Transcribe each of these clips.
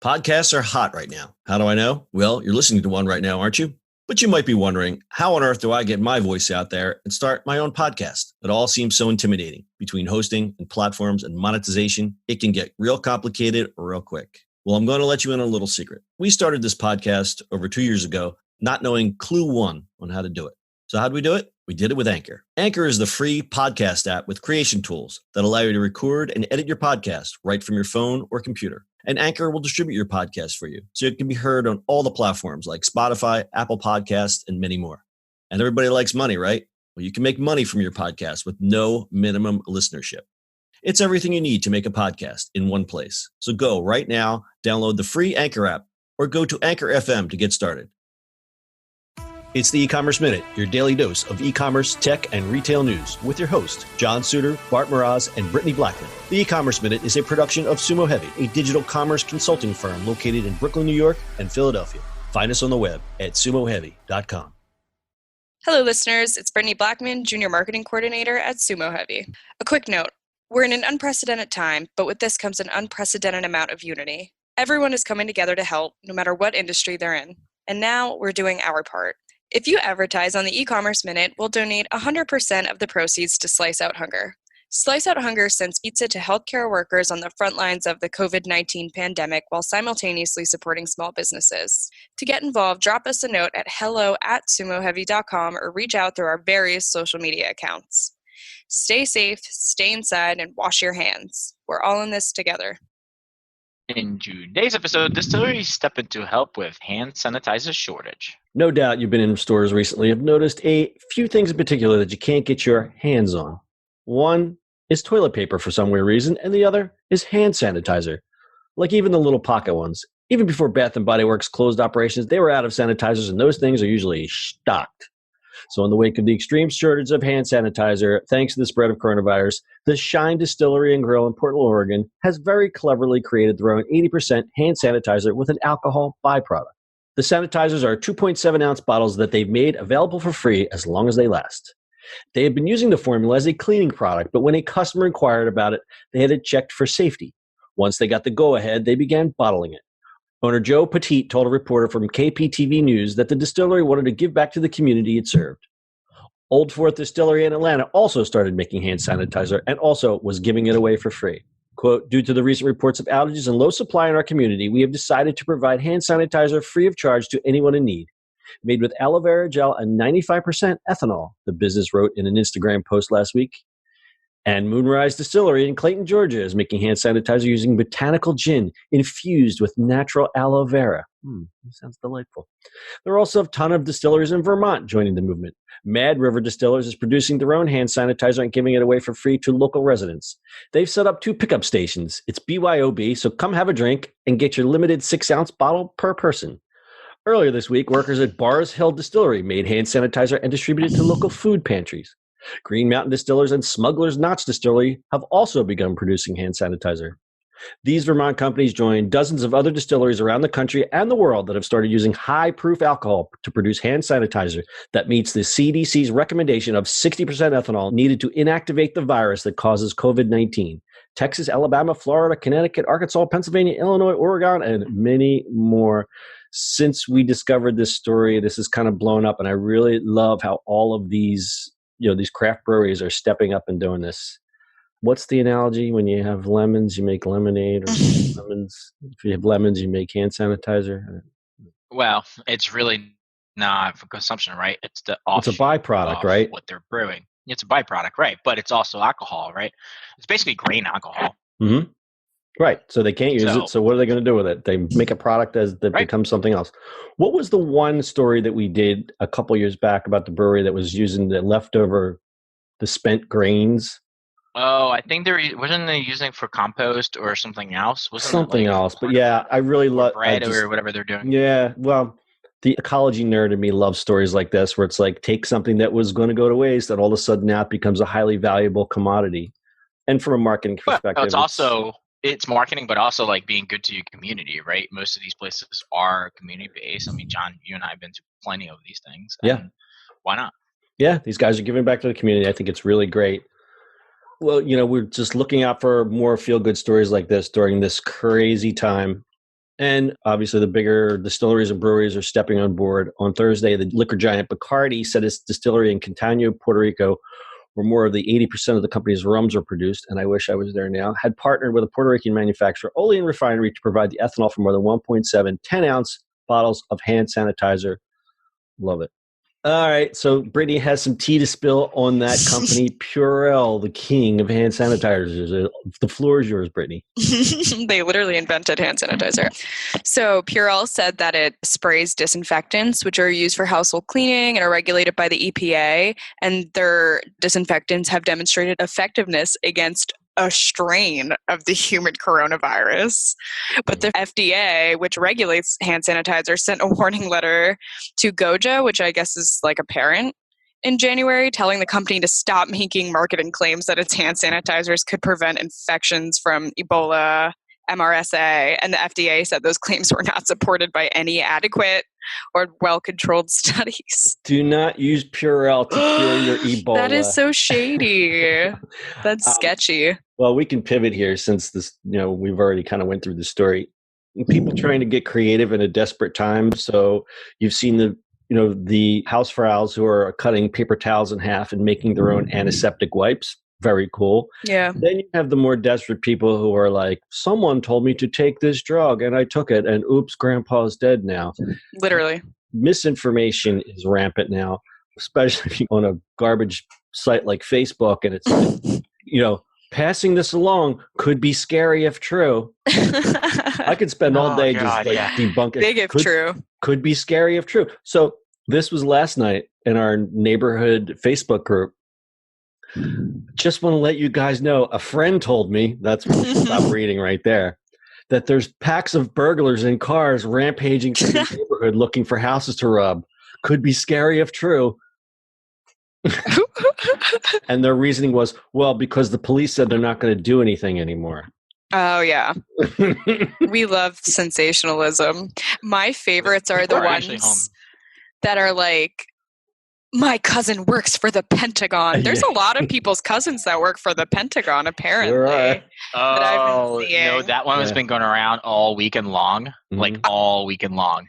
Podcasts are hot right now. How do I know? Well, you're listening to one right now, aren't you? But you might be wondering, how on earth do I get my voice out there and start my own podcast? It all seems so intimidating. Between hosting and platforms and monetization, it can get real complicated real quick. Well, I'm going to let you in on a little secret. We started this podcast over 2 years ago, not knowing clue one on how to do it. So how do we do it? We did it with Anchor. Anchor is the free podcast app with creation tools that allow you to record and edit your podcast right from your phone or computer. And Anchor will distribute your podcast for you, so it can be heard on all the platforms like Spotify, Apple Podcasts, and many more. And everybody likes money, right? Well, you can make money from your podcast with no minimum listenership. It's everything you need to make a podcast in one place. So go right now, download the free Anchor app, or go to Anchor FM to get started. It's the eCommerce Minute, your daily dose of e-commerce, tech, and retail news with your host, John Suder, Bart, Mroz, and Brittany Blackman. The eCommerce Minute is a production of SUMO Heavy, a digital commerce consulting firm located in Brooklyn, New York, and Philadelphia. Find us on the web at sumoheavy.com. Hello, listeners. It's Brittany Blackman, Junior Marketing Coordinator at SUMO Heavy. A quick note. We're in an unprecedented time, but with this comes an unprecedented amount of unity. Everyone is coming together to help, no matter what industry they're in. And now we're doing our part. If you advertise on the eCommerce Minute, we'll donate 100% of the proceeds to Slice Out Hunger. Slice Out Hunger sends pizza to healthcare workers on the front lines of the COVID-19 pandemic while simultaneously supporting small businesses. To get involved, drop us a note at hello@sumoheavy.com or reach out through our various social media accounts. Stay safe, stay inside, and wash your hands. We're all in this together. In today's episode, Distilleries step in to help with hand sanitizer shortage. No doubt you've been in stores recently and have noticed a few things in particular that you can't get your hands on. One is toilet paper for some weird reason, and the other is hand sanitizer. Like even the little pocket ones. Even before Bath & Body Works closed operations, they were out of sanitizers, and those things are usually stocked. So in the wake of the extreme shortage of hand sanitizer, thanks to the spread of coronavirus, the Shine Distillery and Grill in Portland, Oregon, has very cleverly created their own 80% hand sanitizer with an alcohol byproduct. The sanitizers are 2.7-ounce bottles that they've made available for free as long as they last. They had been using the formula as a cleaning product, but when a customer inquired about it, they had it checked for safety. Once they got the go-ahead, they began bottling it. Owner Joe Petit told a reporter from KPTV News that the distillery wanted to give back to the community it served. Old Fourth Distillery in Atlanta also started making hand sanitizer and also was giving it away for free. Quote, due to the recent reports of outages and low supply in our community, we have decided to provide hand sanitizer free of charge to anyone in need. Made with aloe vera gel and 95% ethanol, the business wrote in an Instagram post last week. And Moonrise Distillery in Clayton, Georgia is making hand sanitizer using botanical gin infused with natural aloe vera. Sounds delightful. There are also a ton of distilleries in Vermont joining the movement. Mad River Distillers is producing their own hand sanitizer and giving it away for free to local residents. They've set up 2 pickup stations. It's BYOB, so come have a drink and get your limited 6-ounce bottle per person. Earlier this week, workers at Bars Hill Distillery made hand sanitizer and distributed it to local food pantries. Green Mountain Distillers and Smuggler's Notch Distillery have also begun producing hand sanitizer. These Vermont companies join dozens of other distilleries around the country and the world that have started using high-proof alcohol to produce hand sanitizer that meets the CDC's recommendation of 60% ethanol needed to inactivate the virus that causes COVID-19. Texas, Alabama, Florida, Connecticut, Arkansas, Pennsylvania, Illinois, Oregon, and many more. Since we discovered this story, this has kind of blown up, and I really love how all of these craft breweries are stepping up and doing this. What's the analogy? When you have lemons, you make lemonade, or lemons. If you have lemons, you make hand sanitizer. Well, it's really not for consumption, right? It's the It's a byproduct, right? What they're brewing. It's a byproduct, right? But it's also alcohol, right? It's basically grain alcohol. Mm-hmm. Right. So they can't use it. So what are they going to do with it? They make a product that becomes something else. What was the one story that we did a couple years back about the brewery that was using the leftover, the spent grains? Oh, I think wasn't they using for compost or something else? Wasn't something else? But yeah, I really love bread or whatever they're doing. Yeah, well, the ecology nerd in me loves stories like this, where it's like take something that was going to go to waste, and all of a sudden now it becomes a highly valuable commodity. And from a marketing perspective, it's marketing, but also like being good to your community, right? Most of these places are community based. I mean, John, you and I have been to plenty of these things. Yeah. Why not? Yeah, these guys are giving back to the community. I think it's really great. Well, we're just looking out for more feel-good stories like this during this crazy time. And obviously the bigger distilleries and breweries are stepping on board. On Thursday, the liquor giant Bacardi said its distillery in Catania, Puerto Rico, where more of the 80% of the company's rums are produced, and I wish I was there now, had partnered with a Puerto Rican manufacturer, Olean Refinery, to provide the ethanol for more than 1.7 10-ounce bottles of hand sanitizer. Love it. All right, so Brittany has some tea to spill on that company, Purell, the king of hand sanitizers. The floor is yours, Brittany. They literally invented hand sanitizer. So Purell said that it sprays disinfectants, which are used for household cleaning and are regulated by the EPA, and their disinfectants have demonstrated effectiveness against a strain of the human coronavirus. But the FDA, which regulates hand sanitizer, sent a warning letter to Goja, which I guess is like a parent, in January, telling the company to stop making marketing claims that its hand sanitizers could prevent infections from Ebola, MRSA, and the FDA said those claims were not supported by any adequate or well-controlled studies. Do not use Purell to cure your Ebola. That is so shady. That's sketchy. Well, we can pivot here since this, we've already kind of went through the story. People trying to get creative in a desperate time. So you've seen the housefraus who are cutting paper towels in half and making their own antiseptic wipes. Very cool. Yeah. Then you have the more desperate people who are like, someone told me to take this drug and I took it and oops, grandpa's dead now. Literally. Misinformation is rampant now, especially on a garbage site like Facebook. And it's, passing this along could be scary if true. I could spend all day debunking. Big if true. Could be scary if true. So this was last night in our neighborhood Facebook group. Just want to let you guys know, a friend told me, that's what I'm reading right there, that there's packs of burglars in cars rampaging through the neighborhood looking for houses to rob. Could be scary if true. And their reasoning was, well, because the police said they're not going to do anything anymore. Oh, yeah. We love sensationalism. My favorites are the ones that are like, my cousin works for the Pentagon. There's a lot of people's cousins that work for the Pentagon, apparently. Right. That one has been going around all weekend long, like all weekend long.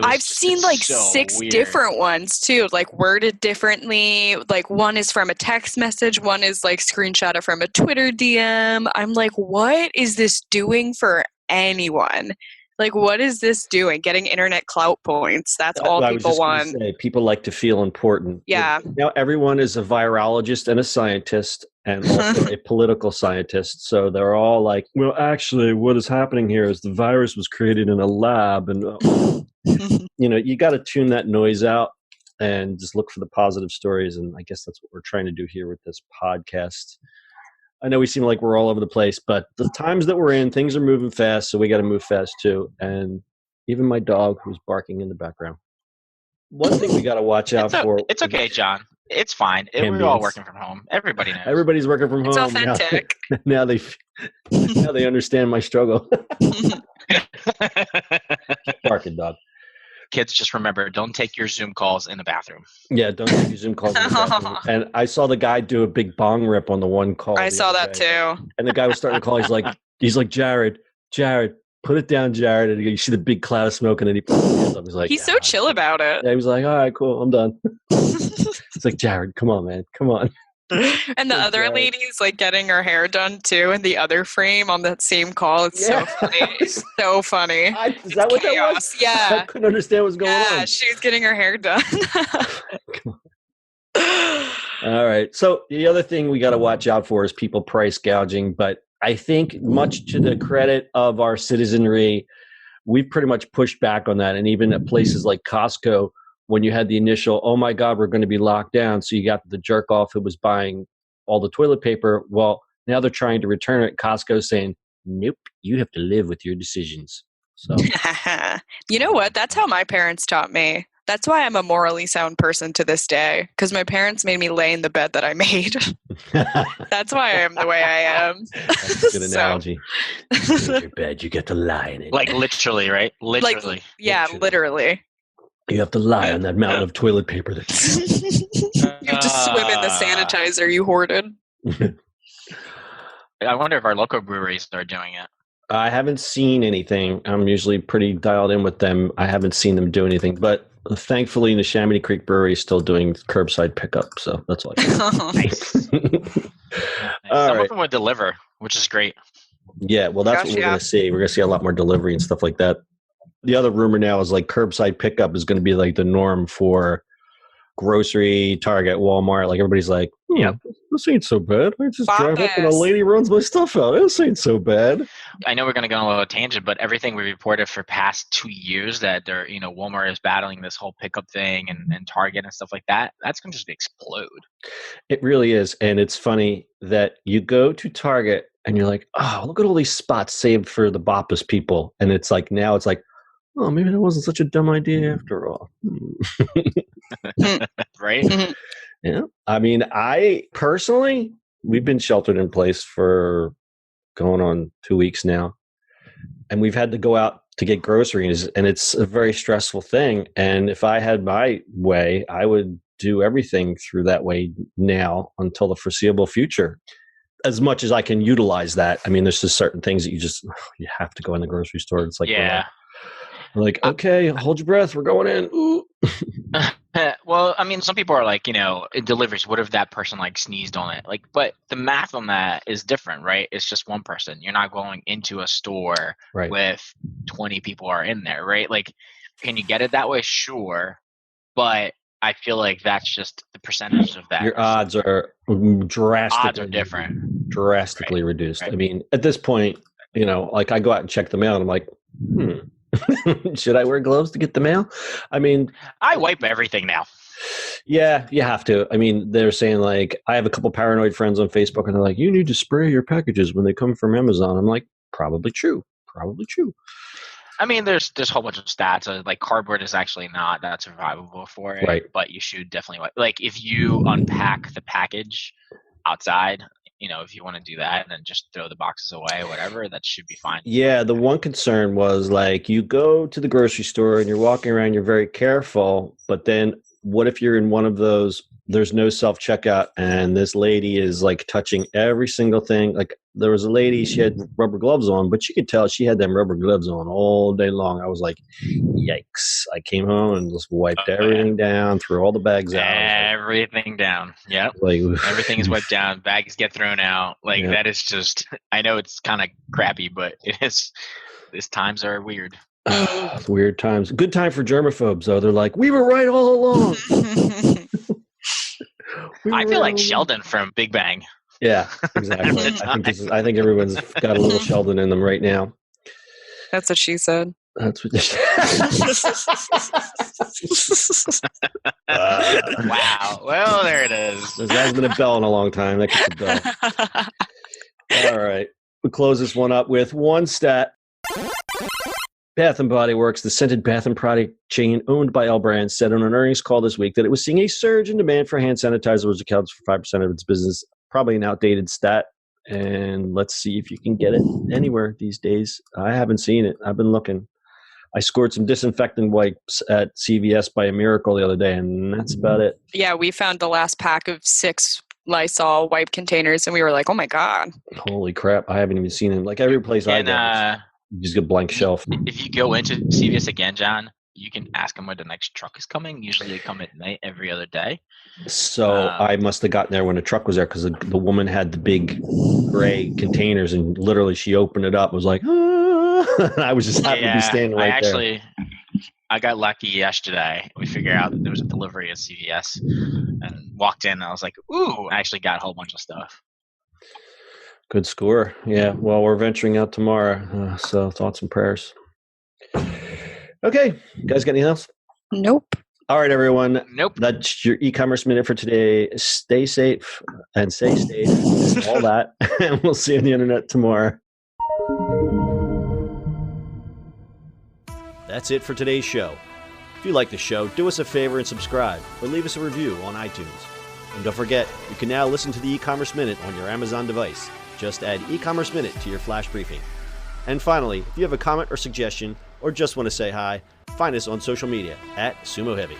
I've seen like so 6 weird. Different ones too, like worded differently. Like one is from a text message, one is like screenshot from a Twitter DM. I'm like, what is this doing for anyone? Like, what is this doing? Getting internet clout points. That's all people want. People like to feel important. Yeah. Now everyone is a virologist and a scientist and also a political scientist. So they're all like, well, actually, what is happening here is the virus was created in a lab. And, you got to tune that noise out and just look for the positive stories. And I guess that's what we're trying to do here with this podcast. I know we seem like we're all over the place, but the times that we're in, things are moving fast, so we got to move fast too. And even my dog, who's barking in the background. One thing we got to watch out for. It's okay, John. It's fine. We're all working from home. Everybody knows. Everybody's working from home. It's authentic. Now they understand my struggle. Barking, dog. Kids, just remember, don't take your Zoom calls in the bathroom. Yeah, don't take your Zoom calls in the bathroom. And I saw the guy do a big bong rip on the one call. I saw that too. And the guy was starting to call. He's like, Jared, put it down, Jared. And you see the big cloud of smoke, and then he put his hands up. He's like, he's so chill about it. Yeah, he was like, all right, cool, I'm done. It's like, Jared, come on, man, come on. And the other lady's like getting her hair done too in the other frame on that same call. It's so funny. It's so funny. Is that what that was? Yeah. I couldn't understand what's going on. Yeah, she was getting her hair done. All right. So the other thing we got to watch out for is people price gouging. But I think much to the credit of our citizenry, we've pretty much pushed back on that. And even at places like Costco, when you had the initial, oh my God, we're going to be locked down. So you got the jerk off who was buying all the toilet paper. Well, now they're trying to return it. Costco saying, nope, you have to live with your decisions. So, you know what? That's how my parents taught me. That's why I'm a morally sound person to this day, because my parents made me lay in the bed that I made. That's why I am the way I am. That's a good analogy. In your bed, you get to lie in it. Like literally, right? Literally. Literally. You have to lie on that mountain of toilet paper. You have to swim in the sanitizer you hoarded. I wonder if our local breweries are doing it. I haven't seen anything. I'm usually pretty dialed in with them. I haven't seen them do anything, but thankfully, the Chamonix Creek Brewery is still doing curbside pickup, so that's all. Nice. All Some right. of them would deliver, which is great. Yeah, well, that's what we're going to see. We're going to see a lot more delivery and stuff like that. The other rumor now is like curbside pickup is going to be like the norm for grocery, Target, Walmart. Like everybody's like, yeah, this ain't so bad. I just drive up and a lady runs my stuff out. This ain't so bad. I know we're going to go on a little tangent, but everything we reported for past 2 years that they're, Walmart is battling this whole pickup thing and Target and stuff like that, that's going to just explode. It really is. And it's funny that you go to Target and you're like, oh, look at all these spots saved for the Boppas people. And it's like, now it's like, oh, maybe that wasn't such a dumb idea after all. Right? Yeah. I mean, I personally, we've been sheltered in place for going on 2 weeks now. And we've had to go out to get groceries. And it's a very stressful thing. And if I had my way, I would do everything through that way now until the foreseeable future. As much as I can utilize that. I mean, there's just certain things that you have to go in the grocery store. It's like, yeah. Like, okay, hold your breath. We're going in. Ooh. Well, I mean, some people are like, it delivers. What if that person like sneezed on it? Like, but the math on that is different, right? It's just one person. You're not going into a store with 20 people are in there, right? Like, can you get it that way? Sure. But I feel like that's just the percentage of that. Your odds are drastically reduced. Right. I mean, at this point, like I go out and check the mail and I'm like, should I wear gloves to get the mail? I mean, I wipe everything now. Yeah, you have to. I mean, they're saying like, I have a couple paranoid friends on Facebook and they're like, you need to spray your packages when they come from Amazon. I'm like, probably true. I mean, there's a whole bunch of stats. Like cardboard is actually not that survivable for it, right? But you should definitely like if you unpack the package outside, if you want to do that and then just throw the boxes away, whatever, that should be fine. Yeah, the one concern was like you go to the grocery store and you're walking around, you're very careful, but then what if you're in one of those, there's no self-checkout and this lady is like touching every single thing. Like there was a lady, she had rubber gloves on, but you could tell she had them rubber gloves on all day long. I was like, yikes. I came home and just wiped everything down, threw all the bags out. Everything down. Yep. Like, everything is wiped down. Bags get thrown out. Like that is just, I know it's kind of crappy, but it is, these times are weird. Weird times. Good time for germaphobes, though. They're like, we were right all along. I feel like Sheldon from Big Bang. Yeah, exactly. I think everyone's got a little Sheldon in them right now. That's what she said. That's what. Wow. Well, there it is. There hasn't been a bell in a long time. That gets a bell. All right. We close this one up with one stat. Bath & Body Works, the scented bath and product chain owned by L Brands, said on an earnings call this week that it was seeing a surge in demand for hand sanitizer, which accounts for 5% of its business. Probably an outdated stat. And let's see if you can get it anywhere these days. I haven't seen it. I've been looking. I scored some disinfectant wipes at CVS by a miracle the other day, and that's about it. Yeah, we found the last pack of 6 Lysol wipe containers, and we were like, oh my God. Holy crap. I haven't even seen them. Like every place I go. Just a blank shelf. If you go into CVS again, John, you can ask them where the next truck is coming. Usually they come at night every other day. So I must have gotten there when the truck was there because the woman had the big gray containers and literally she opened it up and was like, I was just happy to be standing right there. I got lucky yesterday. We figured out that there was a delivery at CVS and walked in and I was like, ooh, I actually got a whole bunch of stuff. Good score. Yeah. Well, we're venturing out tomorrow. So thoughts and prayers. Okay. You guys got anything else? Nope. All right, everyone. Nope. That's your e-commerce minute for today. Stay safe and stay safe. All that. And we'll see you on the internet tomorrow. That's it for today's show. If you like the show, do us a favor and subscribe or leave us a review on iTunes. And don't forget, you can now listen to the e-commerce minute on your Amazon device. Just add e-commerce minute to your flash briefing. And finally, if you have a comment or suggestion or just want to say hi, find us on social media at SUMO Heavy.